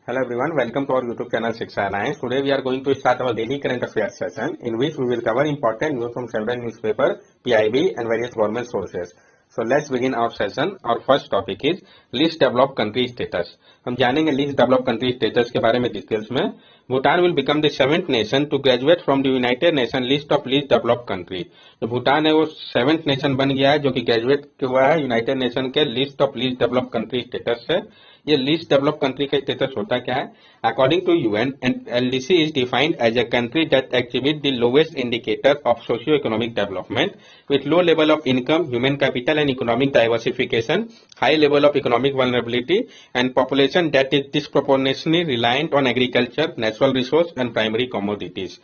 Hello everyone, welcome to our YouTube channel Shiksha Alliance. Today we are going to start our daily current affairs session in which we will cover important news from several newspapers, PIB and various government sources. So let's begin our session. Our first topic is least developed country status. हम जानेंगे least developed country status के बारे में details में. Bhutan will become the seventh nation to graduate from the United Nations list of least developed country. जो भूटान है वो seventh nation बन गया है जो कि ग्रेजुएट हुआ है यूनाइटेड नेशन के list of least developed country status से. ये लीस्ट डेवलप्ड कंट्री का स्टेटस होता क्या है? According to UN, LDC is defined as a country that exhibit the lowest indicator of socio economic development with low level of income, human capital and economic diversification, high level of economic vulnerability and population that is disproportionately reliant on agriculture, natural resource and primary commodities.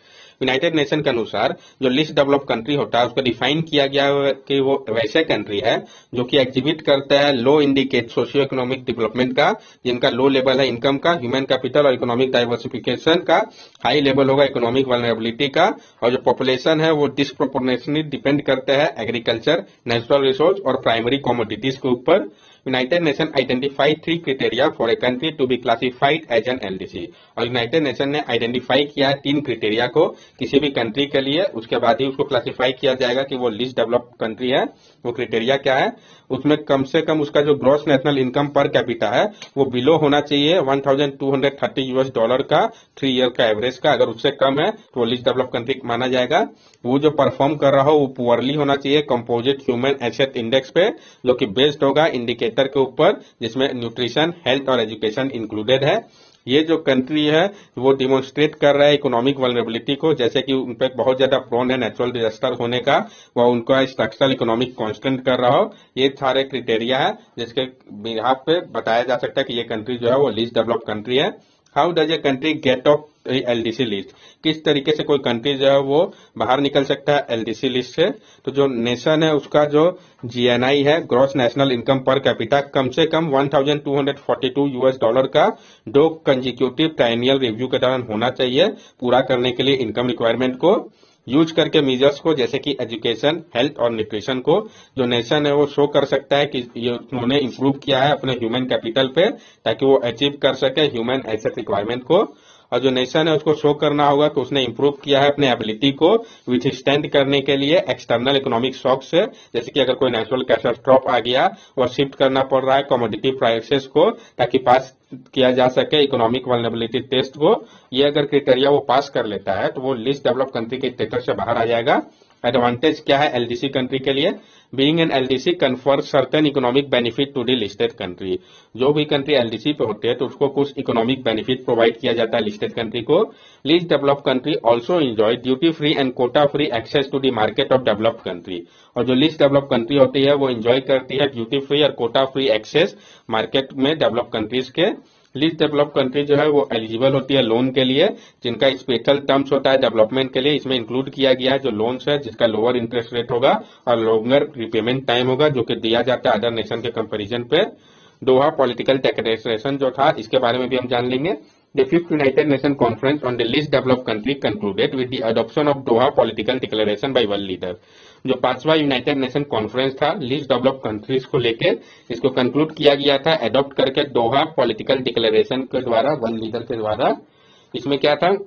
United Nation के अनुसार जो list develop country होता है उसको define किया गया है कि वो वैसे कंट्री है जो कि एग्जिबिट करता है लो इंडिकेट सोशियो इकोनॉमिक डेवलपमेंट का, जिनका लो लेवल है इनकम का, ह्यूमन कैपिटल और इकोनॉमिक डाइवर्सिफिकेशन का, हाई लेवल होगा इकोनॉमिक वल्नरेबिलिटी का, और जो पॉपुलेशन है वो डिस्प्रोपोर्शनेटली डिपेंड करता है एग्रीकल्चर, नेचुरल रिसोर्स और प्राइमरी कमोडिटीज के ऊपर. United Nation identify 3 criteria for a country to be classified as an LDC. और यूनाइटेड नेशन ने आइडेंटिफाई किया है 3 क्राइटेरिया को किसी भी कंट्री के लिए, उसके बाद ही उसको क्लासिफाई किया जाएगा कि वो लीस्ट डेवलप्ड कंट्री है. वो क्राइटेरिया क्या है? उसमें कम से कम उसका जो gross national income per capita है वो बिलो होना चाहिए $1230 का 3 ईयर का एवरेज का. अगर उससे कम है तो वो लीस्ट डेवलप कंट्री माना जाएगा. वो जो परफॉर्म कर रहा हो वो पुअरली होना चाहिए कंपोजिट ह्यूमन एसेट इंडेक्स पे, जो कि बेस्ड होगा इंडिकेटर के ऊपर जिसमें न्यूट्रिशन, हेल्थ और एजुकेशन इंक्लूडेड है. ये जो कंट्री है वो डिमोन्स्ट्रेट कर रहा है इकोनॉमिक वल्नरेबिलिटी को, जैसे कि उन पर बहुत ज्यादा प्रोन है नेचुरल डिजास्टर होने का, वह उनका स्ट्रक्चरल इकोनॉमिक कांस्टेंट कर रहा हो. ये सारे क्राइटेरिया है जिसके बिहाफ पे बताया जा सकता है कि ये कंट्री जो है वो लीस्ट डेवलप्ड कंट्री है. How does a country gate of LDC list? किस तरीके से कोई कंट्री जो है वो बाहर निकल सकता है एलडीसी लिस्ट से? तो जो नेशन है उसका जो जीएनआई है, gross national income per capita, कम से कम $1242 का 2 कंजिक्यूटिव ट्राइनियल रिव्यू के दौरान होना चाहिए पूरा करने के लिए इनकम रिक्वायरमेंट को. यूज करके मीजर्स को जैसे कि एजुकेशन, हेल्थ और न्यूट्रिशन को जो नेशन है वो शो कर सकता है कि ये उन्होंने इंप्रूव किया है अपने ह्यूमन कैपिटल पे ताकि वो अचीव कर सके ह्यूमन एसेट रिक्वायरमेंट को. और जो नेशन है उसको शो करना होगा कि उसने इंप्रूव किया है अपने एबिलिटी को विथ स्टैंड करने के लिए एक्सटर्नल इकोनॉमिक शॉक से, जैसे कि अगर कोई नेचुरल कैटास्ट्रोफ आ गया और शिफ्ट करना पड़ रहा है कमोडिटी प्राइसेस को ताकि पास किया जा सके इकोनॉमिक वल्नरेबिलिटी टेस्ट को. ये अगर क्राइटेरिया वो पास कर लेता है तो वो लिस्ट डेवलप कंट्री के स्टेटस से बाहर आ जाएगा. एडवांटेज क्या है एलडीसी कंट्री के लिए? Being an LDC confer certain economic benefit to the listed country. जो भी कंट्री एलडीसी पे होते हैं तो उसको कुछ इकोनॉमिक बेनिफिट प्रोवाइड किया जाता है लिस्टेड कंट्री को. Least developed country also enjoy duty free and quota free access to the market of developed country. और जो लीस्ट डेवलप्ड कंट्री होती है वो एंजॉय करती है ड्यूटी फ्री और कोटा फ्री एक्सेस मार्केट में डेवलप्ड कंट्रीज के. लीस्ट डेवलप्ड कंट्री जो है वो एलिजिबल होती है लोन के लिए जिनका स्पेशल टर्म्स होता है डेवलपमेंट के लिए. इसमें इंक्लूड किया गया है जो लोन्स है जिसका लोअर इंटरेस्ट रेट होगा और लॉन्गर रिपेमेंट टाइम होगा जो कि दिया जाता है अदर नेशन के कंपैरिजन पे. दोहा पॉलिटिकल डिक्लेरेशन जो था इसके बारे में भी हम जान लेंगे. The fifth United Nations Conference on the Least Developed Country concluded with the adoption of Doha Political Declaration by one leader. जो 5वां यूनाइटेड नेशन कॉन्फ्रेंस था लीस्ट डेवलप्ड कंट्रीज को लेके, इसको कंक्लूड किया गया था अडॉप्ट करके दोहा पॉलिटिकल डिक्लेरेशन के द्वारा, वन लीडर के द्वारा. इसमें क्या था?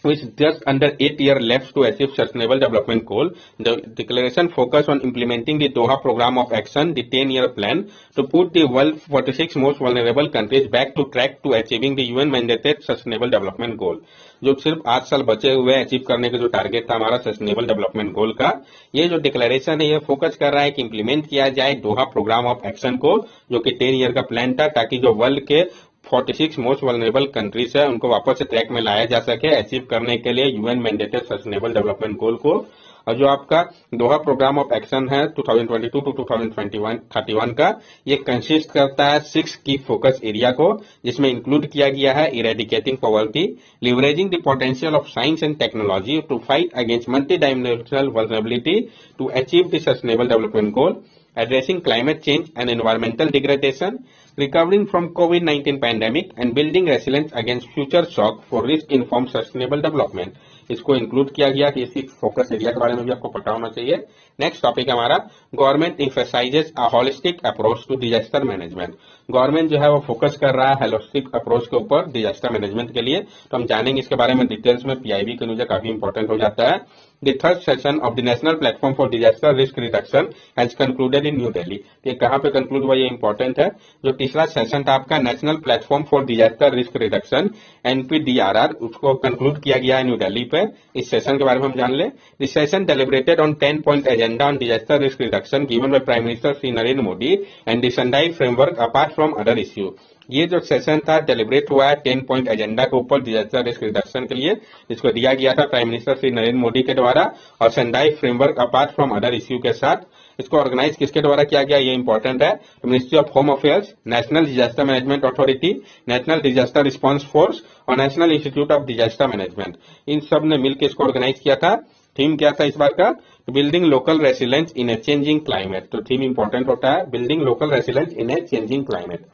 With just under 8 years left to achieve sustainable development goal, the declaration focused on implementing the Doha program of action, the 10-year plan, to put the world's 46 most vulnerable countries back to track to achieving the UN mandated sustainable development goal. जो सिर्फ 8 साल बचे हुए achieve करने का जो target था हमारा सस्टेनेबल डेवलपमेंट गोल का, ये जो डिक्लेरेशन है ये फोकस कर रहा है कि इंप्लीमेंट किया जाए दोहा प्रोग्राम ऑफ एक्शन को, जो कि 10 ईयर का प्लान था ताकि जो वर्ल्ड के 46 मोस्ट वल्नरेबल कंट्रीज है उनको वापस से ट्रैक में लाया जा सके अचीव करने के लिए यूएन मैंडेटेड सस्टेनेबल डेवलपमेंट गोल को. और जो आपका दोहा प्रोग्राम ऑफ एक्शन है 2022 टू 2031 का, ये कंसिस्ट करता है 6 की फोकस एरिया को, जिसमें इंक्लूड किया गया है eradicating poverty, leveraging the potential of science and technology to fight against multi dimensional vulnerability to achieve the sustainable development goal, addressing climate change and environmental degradation, recovering from COVID-19 pandemic and building resilience against future shock for risk-informed sustainable development. इसको include किया गया कि इसी focus area के बारे में भी आपको पता होना चाहिए। नेक्स्ट टॉपिक हमारा government emphasises a holistic approach to disaster management. Government जो है वो फोकस कर रहा है होलिस्टिक अप्रोच के ऊपर डिजास्टर मैनेजमेंट के लिए, तो हम जानेंगे इसके बारे में डिटेल्स में। पीआईबी के न्यूज काफी इंपॉर्टेंट हो जाता है। The third session of the National Platform for Disaster Risk Reduction has concluded in New Delhi। ये कहाँ पे कंक्लूड हुआ, ये इंपॉर्टेंट है। जो तीसरा सेशन था आपका national platform for disaster risk reduction NPDRR, उसको कंक्लूड किया गया है न्यू दिल्ली पे। इस सेशन के बारे में हम जान ले। This session deliberated on 10 point agenda on disaster risk reduction given by prime minister Shri Narendra Modi and the Sendai framework apart from other issue. ये जो सेशन था डेलिब्रेट हुआ है 10 पॉइंट एजेंडा के ऊपर डिजास्टर रिस्क रिडक्शन के लिए, जिसको दिया गया था प्राइम मिनिस्टर श्री नरेंद्र मोदी के द्वारा और Sendai framework apart from other issue के साथ। इसको ऑर्गेनाइज किसके द्वारा किया गया, ये इंपॉर्टेंट है। Ministry of home affairs, national disaster management authority, national disaster response force और national institute of disaster management, इन सब ने मिलकर इसको ऑर्गेनाइज किया था। थीम क्या था इस बार का, building local resilience in a changing climate. तो थीम इंपॉर्टेंट होता है, building local resilience in a changing climate.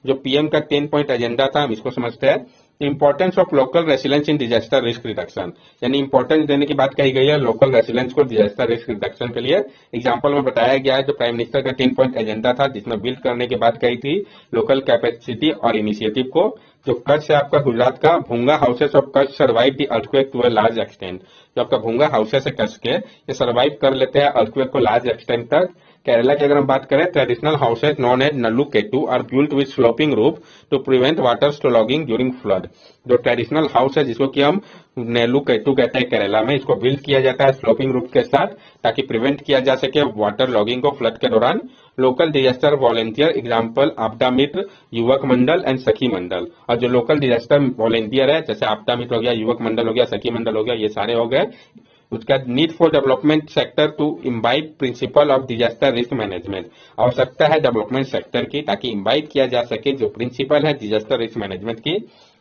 जो पीएम का 10 पॉइंट एजेंडा था हम इसको समझते हैं। Importance of local resilience in disaster risk reduction, यानी इंपॉर्टेंस देने की बात कही गई है लोकल रेसिलेंस को डिजास्टर रिस्क रिडक्शन के लिए। एग्जांपल में बताया गया है जो प्राइम मिनिस्टर का 10 पॉइंट एजेंडा था, जिसमें बिल्ड करने की बात कही थी लोकल कैपेसिटी और इनिशिएटिव को। जो कच्छ है आपका गुजरात का, bhunga houses of Kutch survive the earthquake to a large extent. जो आपका भूंगा हाउसेस है कच्छ के, ये सर्वाइव कर लेते हैं अर्थक्वेक को लार्ज एक्सटेंट तक। केरला की अगर हम बात करें, traditional houses known as nalukettu are built with sloping roof to prevent water logging during flood. जो ट्रेडिशनल हाउस है जिसको कि हम नेलू केटू कहते हैं केरला में, इसको बिल्ड किया जाता है स्लोपिंग रूफ के साथ ताकि प्रिवेंट किया जा सके वाटर लॉगिंग को फ्लड के दौरान। लोकल डिजास्टर वॉलेंटियर एग्जाम्पल आपदा मित्र, युवक मंडल एंड सखी मंडल। और जो लोकल डिजास्टर वॉलेंटियर है जैसे आपदा मित्र हो गया, युवक मंडल हो गया, सखी मंडल हो गया, ये सारे हो गए। उसका need for development sector to imbibe principle of disaster risk management, आवश्यकता है डेवलपमेंट सेक्टर की ताकि इम्बाइब किया जा सके जो प्रिंसिपल है डिजास्टर रिस्क मैनेजमेंट की।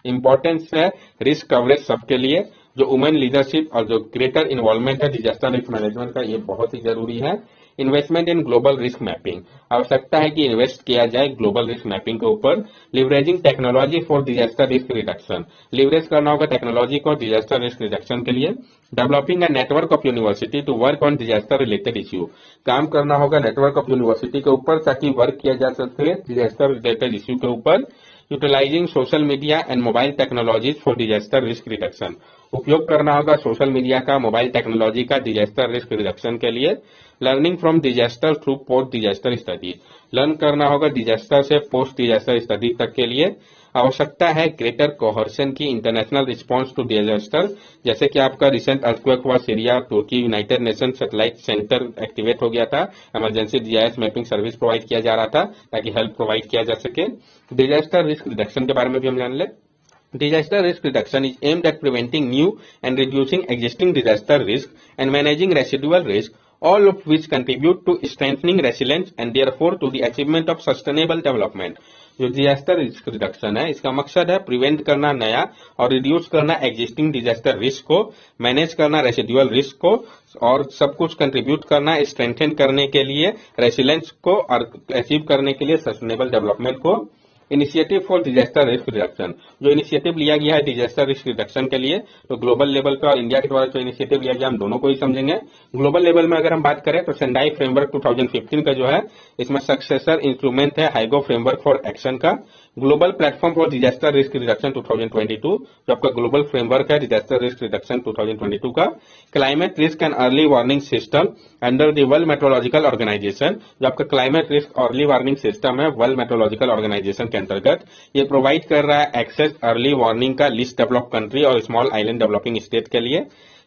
इंपॉर्टेंस है रिस्क कवरेज सबके लिए, जो वुमेन लीडरशिप और जो ग्रेटर इन्वॉल्वमेंट है डिजास्टर रिस्क मैनेजमेंट का, ये बहुत ही जरूरी है। Investment in global risk mapping, आवश्यकता है कि इन्वेस्ट किया जाए ग्लोबल रिस्क मैपिंग के ऊपर। Leveraging technology for disaster risk reduction, leverage करना होगा टेक्नोलॉजी को डिजास्टर रिस्क रिडक्शन के लिए। Developing a network of university to work on disaster related issue, काम करना होगा नेटवर्क ऑफ यूनिवर्सिटी के ऊपर ताकि वर्क किया जा सके डिजास्टर रिलेटेड इश्यू के ऊपर। Utilising social media and mobile technologies for disaster risk reduction, उपयोग करना होगा सोशल मीडिया का, मोबाइल टेक्नोलॉजी का डिजास्टर रिस्क रिडक्शन के लिए। Learning from disaster through post disaster study, learn करना होगा डिजास्टर से पोस्ट डिजास्टर स्टडी तक के लिए। आवश्यकता है ग्रेटर कोहर्सन की इंटरनेशनल रिस्पांस टू डिजास्टर, जैसे कि आपका रिसेंट अर्थक्वेक हुआ सीरिया, तुर्की, United Nation satellite centre activate हो गया था, emergency GIS mapping service provide किया जा रहा था ताकि हेल्प प्रोवाइड किया जा सके। डिजास्टर रिस्क रिडक्शन के बारे में भी हम जान ले। Disaster risk reduction is aimed at preventing new and reducing existing disaster risk and managing residual risk, all of which contribute to strengthening resilience and therefore to the achievement of sustainable development. जो disaster risk reduction है इसका मकसद है prevent करना नया और reduce करना existing disaster risk को, मैनेज करना रेसिडुअल रिस्क को और सब कुछ कंट्रीब्यूट करना स्ट्रेंथन करने के लिए रेसिलेंस को और अचीव करने के लिए सस्टेनेबल डेवलपमेंट को। Initiative for disaster risk reduction, जो इनिशिएटिव लिया गया है डिजास्टर रिस्क रिडक्शन के लिए, तो ग्लोबल लेवल पे और इंडिया के द्वारा जो इनिशिएटिव लिया गया हम दोनों को ही समझेंगे। ग्लोबल लेवल में अगर हम बात करें तो सेंडाई फ्रेमवर्क 2015 का जो है इसमें सक्सेसर इंस्ट्रूमेंट है हाइगो फ्रेमवर्क फॉर एक्शन का। Global platform for disaster risk reduction 2022, जो आपका ग्लोबल फ्रेमवर्क है डिजास्टर रिस्क रिडक्शन 2022 का। Climate risk and early warning system under the world meteorological organisation, जो आपका climate risk early warning system है world meteorological organisation के अंतर्गत, ये प्रोवाइड कर रहा है एक्सेस अर्ली वार्निंग का लिस्ट डेवलप कंट्री और स्मॉल आइलैंड डेवलपिंग स्टेट के लिए।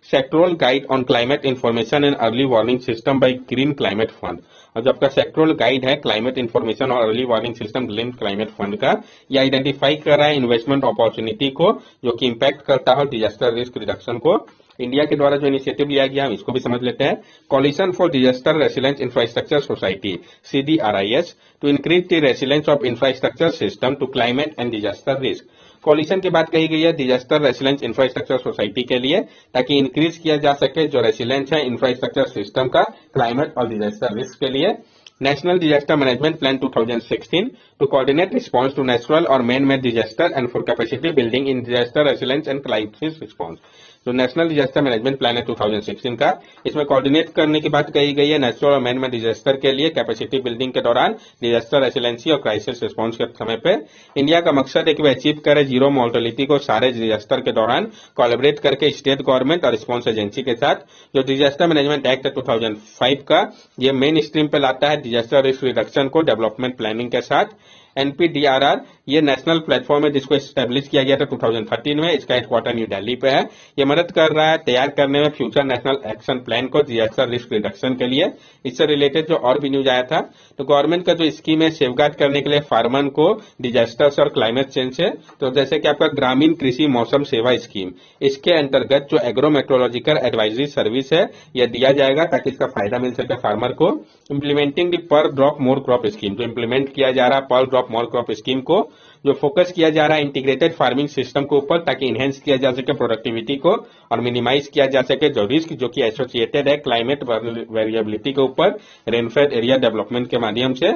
Sectoral guide on climate information and early warning system by green climate fund, और जो आपका सेक्टोरल गाइड है क्लाइमेट इन्फॉर्मेशन और early warning system green climate fund का, ये आइडेंटिफाई कर रहा है इन्वेस्टमेंट अपॉर्चुनिटी को जो कि इंपैक्ट करता है डिजास्टर रिस्क रिडक्शन को। इंडिया के द्वारा जो इनिशिएटिव लिया गया हम इसको भी समझ लेते हैं। Coalition for disaster resilience infrastructure society CDRIS to increase the resilience of infrastructure system to climate and disaster risk. Coalition की बात कही गई है डिजास्टर रेसिलेंस इंफ्रास्ट्रक्चर सोसाइटी के लिए ताकि इंक्रीज किया जा सके जो रेसिलेंस है इंफ्रास्ट्रक्चर सिस्टम का क्लाइमेट और डिजास्टर रिस्क के लिए। National disaster management plan 2016, to coordinate response to natural or man-made disaster and for capacity building in disaster resilience and crisis response. जो नेशनल डिजास्टर मैनेजमेंट प्लान है 2016 का, इसमें coordinate करने की बात कही गई है नेचुरल और मैन मेड डिजास्टर के लिए कैपेसिटी बिल्डिंग के दौरान, डिजास्टर रेसिलेंसी और क्राइसिस रिस्पांस के समय पे। इंडिया का मकसद है कि वह अचीव करे जीरो मोर्टेलिटी को सारे डिजास्टर के दौरान, कोलैबोरेट करके स्टेट गवर्नमेंट और रिस्पांस एजेंसी के साथ। जो डिजास्टर मैनेजमेंट एक्ट है 2005 का, ये मेन स्ट्रीम पे लाता है डिजास्टर रिस्क रिडक्शन को डेवलपमेंट प्लानिंग के साथ। एनपीडीआरआर ये नेशनल प्लेटफॉर्म है जिसको एस्टेब्लिश किया गया था 2013 में, इसका हेडक्वार्टर न्यू दिल्ली पे है। ये मदद कर रहा है तैयार करने में फ्यूचर नेशनल एक्शन प्लान को डिजास्टर रिस्क रिडक्शन के लिए। इससे रिलेटेड जो और भी न्यूज आया था, तो गवर्नमेंट का जो स्कीम है सेफगार्ड करने के लिए फार्मर को डिजास्टर्स और क्लाइमेट चेंज से, तो जैसे कि आपका ग्रामीण कृषि मौसम सेवा स्कीम, इसके अंतर्गत जो एग्रो मेट्रोलॉजिकल एडवाइजरी सर्विस है यह दिया जाएगा ताकि इसका फायदा मिल सके फार्मर को। इंप्लीमेंटिंग द पर ड्रॉप मोर क्रॉप स्कीम, जो इंप्लीमेंट किया जा रहा है पर ड्रॉप मोर क्रॉप स्कीम को, जो फोकस किया जा रहा है इंटीग्रेटेड फार्मिंग सिस्टम के ऊपर ताकि इनहेंस किया जा सके प्रोडक्टिविटी को और मिनिमाइज किया जा सके जो रिस्क जो कि एसोसिएटेड है क्लाइमेट वेरिएबिलिटी के ऊपर रेनफेड एरिया डेवलपमेंट के माध्यम से।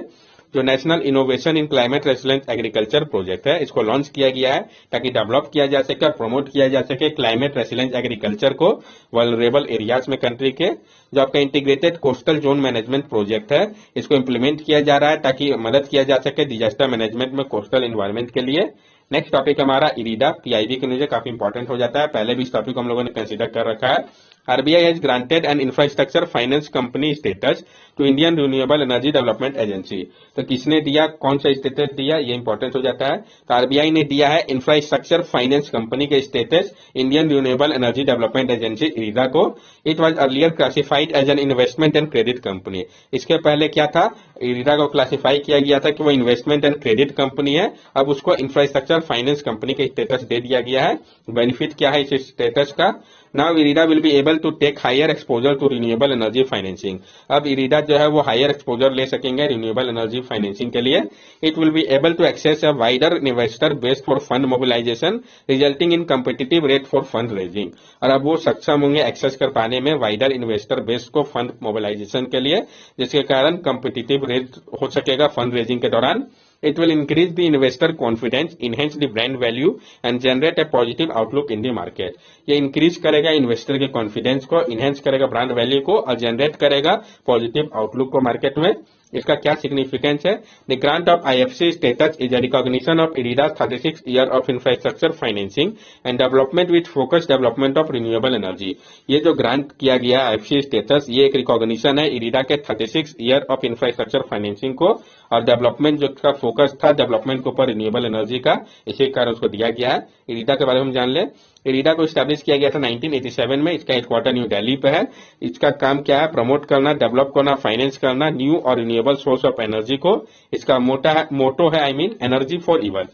जो national innovation in climate resilient agriculture project है, इसको लॉन्च किया गया है ताकि डेवलप किया जा सके, प्रमोट किया जा सके क्लाइमेट रेसिलेंट एग्रीकल्चर को वल्नरेबल एरियाज में कंट्री के। जो आपका integrated coastal zone management project है, इसको इंप्लीमेंट किया जा रहा है ताकि मदद किया जा सके डिजास्टर मैनेजमेंट में कोस्टल एनवायरमेंट के लिए। नेक्स्ट टॉपिक हमारा इरीडा, पीआईबी के नीचे काफी इंपॉर्टेंट हो जाता है, पहले भी इस टॉपिक को हम लोगों ने कंसीडर कर रखा है। RBI has granted an infrastructure finance company status to Indian renewable energy development agency. तो किसने दिया, कौन सा स्टेटस दिया, ये इंपॉर्टेंट हो जाता है। तो आरबीआई ने दिया है इंफ्रास्ट्रक्चर फाइनेंस कंपनी के status Indian renewable energy development agency IREDA को। It was earlier classified as an investment and credit company. इसके पहले क्या था, इरीडा को क्लासिफाई किया गया था कि वो इन्वेस्टमेंट एंड क्रेडिट कंपनी है, अब उसको इंफ्रास्ट्रक्चर फाइनेंस कंपनी के स्टेटस दे दिया गया है। बेनिफिट क्या है इस स्टेटस का, now IREDA will be able to take higher exposure to renewable energy financing. अब इरीडा जो है वो हायर एक्सपोजर ले सकेंगे रिन्यूएबल एनर्जी फाइनेंसिंग के लिए। It will be able to access a wider investor base for fund mobilisation resulting in competitive rate for fund raising. और अब वो सक्षम होंगे एक्सेस कर पाने में वाइडर इन्वेस्टर बेस को फंड मोबिलाइजेशन के लिए, जिसके कारण कम्पिटिटिव रेट हो सकेगा फंड रेजिंग के दौरान। It will increase the investor confidence, enhance the brand value and generate a positive outlook in the market. ये इंक्रीज करेगा इन्वेस्टर के कॉन्फिडेंस को, इनहेंस करेगा ब्रांड वैल्यू को और जनरेट करेगा पॉजिटिव आउटलुक को मार्केट में। इसका क्या सिग्निफिकेंस है, the grant of IFC status is a recognition of IREDA's 36 year of infrastructure financing and development with focus development of renewable energy. ये जो ग्रांट किया गया आईएफसी स्टेटस, ये एक रिकॉग्निशन है इरीडा के 36 ईयर ऑफ इंफ्रास्ट्रक्चर फाइनेंसिंग को और डेवलपमेंट जो का फोकस था डेवलपमेंट के ऊपर रिन्यूएबल एनर्जी का, इसी कारण उसको दिया गया है। इरीडा के बारे में हम जान ले। इरीडा को स्टैब्लिश किया गया था 1987 में, इसका हेडक्वार्टर न्यू दिल्ली पे है। इसका काम क्या है, प्रमोट करना, डेवलप करना, फाइनेंस करना न्यू और रिन्यूएबल सोर्स ऑफ एनर्जी को। इसका मोटो है एनर्जी फॉर इवन।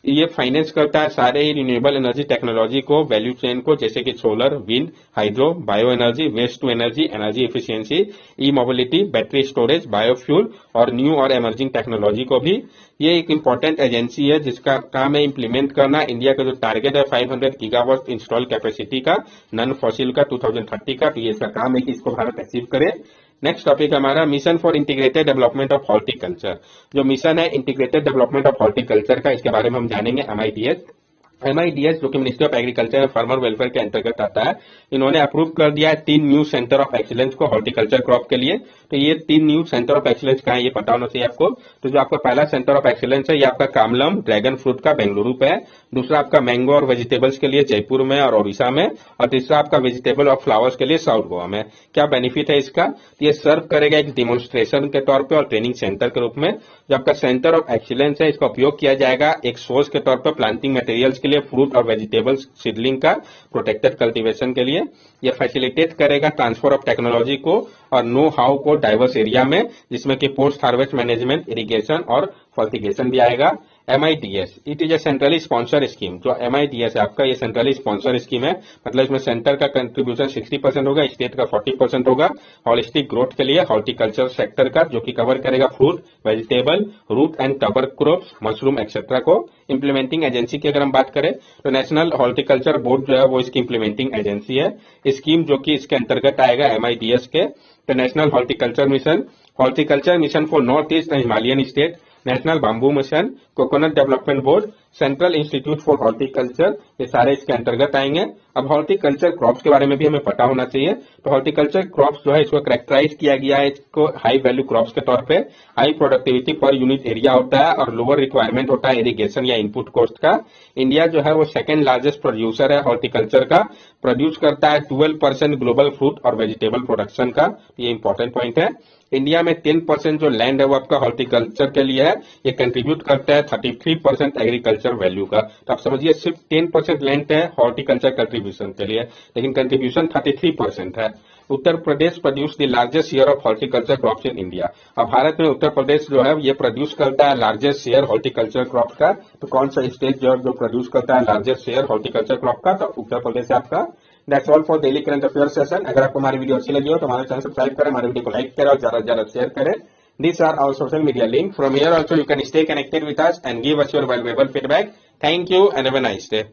ये फाइनेंस करता है सारे ही रिन्यूएबल एनर्जी टेक्नोलॉजी को, वैल्यू चेन को, जैसे कि solar, wind, hydro, bio energy, waste to energy, energy efficiency, e mobility, battery storage, biofuel और न्यू और एमर्जिंग टेक्नोलॉजी को भी। ये एक इंपॉर्टेंट एजेंसी है जिसका काम है इंप्लीमेंट करना इंडिया का जो टारगेट है 500 गीगावाट इंस्टॉल कैपेसिटी का, नॉन फॉसिल का 2030 का, तो ये इसका काम है कि इसको भारत अचीव करे। नेक्स्ट टॉपिक हमारा mission for integrated development of horticulture. जो मिशन है इंटीग्रेटेड डेवलपमेंट ऑफ हॉर्टिकल्चर का, इसके बारे में हम जानेंगे। एमआईडीएस जो कि ministry of agriculture and farmer welfare के अंतर्गत आता है, इन्होंने अप्रूव कर दिया है 3 न्यू सेंटर ऑफ एक्सीलेंस को हॉर्टिकल्चर क्रॉप के लिए। तो ये 3 न्यू सेंटर ऑफ एक्सीलेंस कहाँ है ये पता होना चाहिए आपको। तो जो आपका पहला सेंटर ऑफ एक्सीलेंस है ये आपका कामलम ड्रैगन फ्रूट का बेंगलुरु पे है, दूसरा आपका मैंगो और वेजिटेबल्स के लिए जयपुर में और ओडिशा में, और तीसरा आपका वेजिटेबल और फ्लावर्स के लिए साउथ गोवा में। क्या बेनिफिट है इसका, ये सर्व करेगा एक डिमोन्स्ट्रेशन के तौर पर और ट्रेनिंग सेंटर के रूप में। जो आपका सेंटर ऑफ एक्सीलेंस है इसका उपयोग किया जाएगा एक सोर्स के तौर पर प्लांटिंग मटेरियल्स के लिए, फ्रूट और वेजिटेबल्स सीडलिंग का प्रोटेक्टेड कल्टीवेशन के लिए। यह फैसिलिटेट करेगा ट्रांसफर ऑफ टेक्नोलॉजी को और नो हाउ को डाइवर्स एरिया में, जिसमें कि पोस्ट हार्वेस्ट मैनेजमेंट, इरिगेशन और फर्टिगेशन भी आएगा। MIDS it is a centrally sponsor scheme. जो MIDS है आपका ये सेंट्रली स्पॉन्सर स्कीम है, मतलब इसमें सेंटर का कंट्रीब्यूशन 60% होगा, स्टेट का 40% होगा हॉलिस्टिक ग्रोथ के लिए हॉर्टिकल्चर सेक्टर का, जो कि कवर करेगा fruit, vegetable, root and tuber crops, mushroom etcetera को। इंप्लीमेंटिंग एजेंसी की अगर हम बात करें तो नेशनल हॉर्टिकल्चर बोर्ड जो है वो इसकी इंप्लीमेंटिंग एजेंसी है। स्कीम जो कि इसके अंतर्गत आएगा MIDS के, तो national horticulture mission for north east and Himalayan state. National bamboo mission, coconut development board, central institute for horticulture, ये सारे इसके अंतर्गत आएंगे। अब हॉर्टिकल्चर क्रॉप्स के बारे में भी हमें पता होना चाहिए। तो हॉर्टिकल्चर क्रॉप्स जो है इसको कैरेक्टराइज किया गया है इसको हाई वैल्यू क्रॉप्स के तौर पे। High productivity per unit area होता है और लोअर रिक्वायरमेंट होता है इरिगेशन या इनपुट कॉस्ट का। इंडिया जो है वो सेकंड लार्जेस्ट प्रोड्यूसर है हॉर्टिकल्चर का, प्रोड्यूस करता है 12% ग्लोबल फ्रूट और वेजिटेबल प्रोडक्शन का। ये इंपॉर्टेंट पॉइंट है। इंडिया में 10% जो लैंड है वो आपका हॉर्टिकल्चर के लिए है, ये कंट्रीब्यूट करता है 33% एग्रीकल्चर वैल्यू का। तो आप समझिए सिर्फ 10% लैंड है हॉर्टिकल्चर कंट्रीब्यूशन के लिए, लेकिन कंट्रीब्यूशन 33% है। Uttar Pradesh produce the largest share of horticulture crops in India. अब भारत में उत्तर प्रदेश जो है ये प्रोड्यूस करता है लार्जेस्ट शेयर हॉर्टिकल्चर क्रॉप का। तो कौन सा स्टेट जो प्रोड्यूस करता है लार्जेस्ट शेयर हॉर्टिकल्चर क्रॉप का, तो उत्तर प्रदेश है आपका। That's all for daily current affair session. अगर आपको हमारी वीडियो अच्छी लगी हो तो हमारे चैनल सब्सक्राइब करें, हमारे वीडियो को लाइक करें और ज्यादा से ज्यादा शेयर करें। These are our social media link. From here also you can stay connected with us and give us your valuable feedback. Thank you and have a nice day.